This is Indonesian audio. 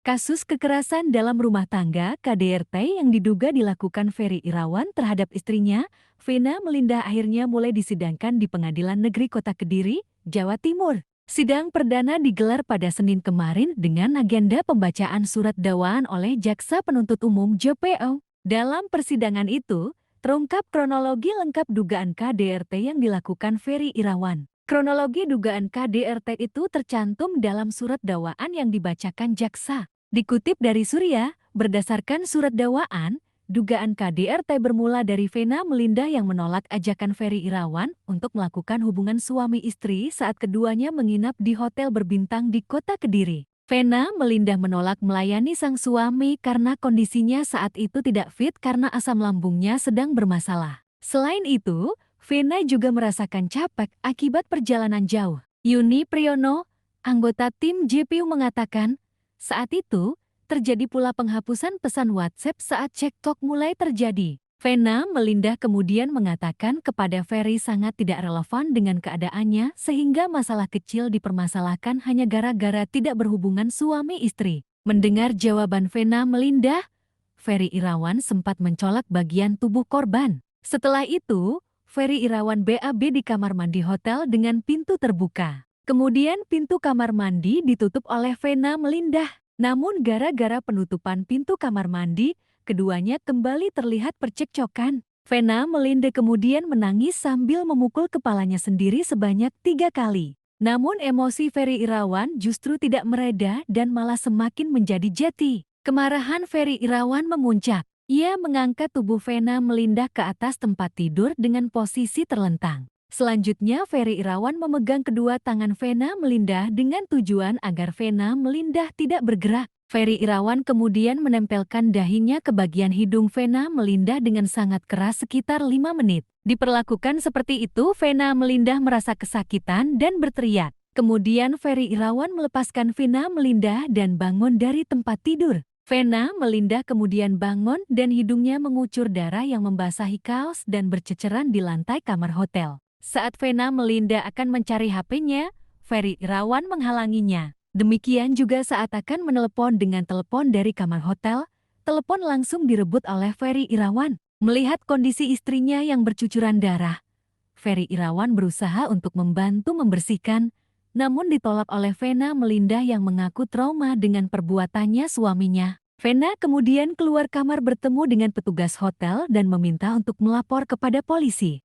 Kasus kekerasan dalam rumah tangga (KDRT) yang diduga dilakukan Ferry Irawan terhadap istrinya, Vena Melinda akhirnya mulai disidangkan di Pengadilan Negeri Kota Kediri, Jawa Timur. Sidang perdana digelar pada Senin kemarin dengan agenda pembacaan surat dakwaan oleh Jaksa Penuntut Umum JPO. Dalam persidangan itu, terungkap kronologi lengkap dugaan KDRT yang dilakukan Ferry Irawan. Kronologi dugaan KDRT itu tercantum dalam surat dakwaan yang dibacakan jaksa. Dikutip dari Surya, berdasarkan surat dakwaan, dugaan KDRT bermula dari Vena Melinda yang menolak ajakan Ferry Irawan untuk melakukan hubungan suami istri saat keduanya menginap di hotel berbintang di Kota Kediri. Vena Melinda menolak melayani sang suami karena kondisinya saat itu tidak fit karena asam lambungnya sedang bermasalah. Selain itu, Vena juga merasakan capek akibat perjalanan jauh. Yuni Priyono, anggota tim JPU mengatakan, saat itu, terjadi pula penghapusan pesan WhatsApp saat cekcok mulai terjadi. Vena Melinda kemudian mengatakan kepada Ferry sangat tidak relevan dengan keadaannya sehingga masalah kecil dipermasalahkan hanya gara-gara tidak berhubungan suami istri. Mendengar jawaban Vena Melinda, Ferry Irawan sempat mencolok bagian tubuh korban. Setelah itu, Ferry Irawan BAB di kamar mandi hotel dengan pintu terbuka. Kemudian pintu kamar mandi ditutup oleh Vena Melinda. Namun gara-gara penutupan pintu kamar mandi, keduanya kembali terlihat percekcokan. Vena Melinda kemudian menangis sambil memukul kepalanya sendiri sebanyak 3 kali. Namun emosi Ferry Irawan justru tidak mereda dan malah semakin menjadi jati. Kemarahan Ferry Irawan memuncak. Ia mengangkat tubuh Vena Melinda ke atas tempat tidur dengan posisi terlentang. Selanjutnya, Ferry Irawan memegang kedua tangan Vena Melinda dengan tujuan agar Vena Melinda tidak bergerak. Ferry Irawan kemudian menempelkan dahinya ke bagian hidung Vena Melinda dengan sangat keras sekitar 5 menit. Diperlakukan seperti itu, Vena Melinda merasa kesakitan dan berteriak. Kemudian Ferry Irawan melepaskan Vena Melinda dan bangun dari tempat tidur. Vena Melinda kemudian bangun dan hidungnya mengucur darah yang membasahi kaos dan berceceran di lantai kamar hotel. Saat Vena Melinda akan mencari HP-nya, Ferry Irawan menghalanginya. Demikian juga saat akan menelepon dengan telepon dari kamar hotel, telepon langsung direbut oleh Ferry Irawan. Melihat kondisi istrinya yang bercucuran darah, Ferry Irawan berusaha untuk membantu membersihkan, namun ditolak oleh Vena Melinda yang mengaku trauma dengan perbuatannya suaminya. Vena kemudian keluar kamar bertemu dengan petugas hotel dan meminta untuk melapor kepada polisi.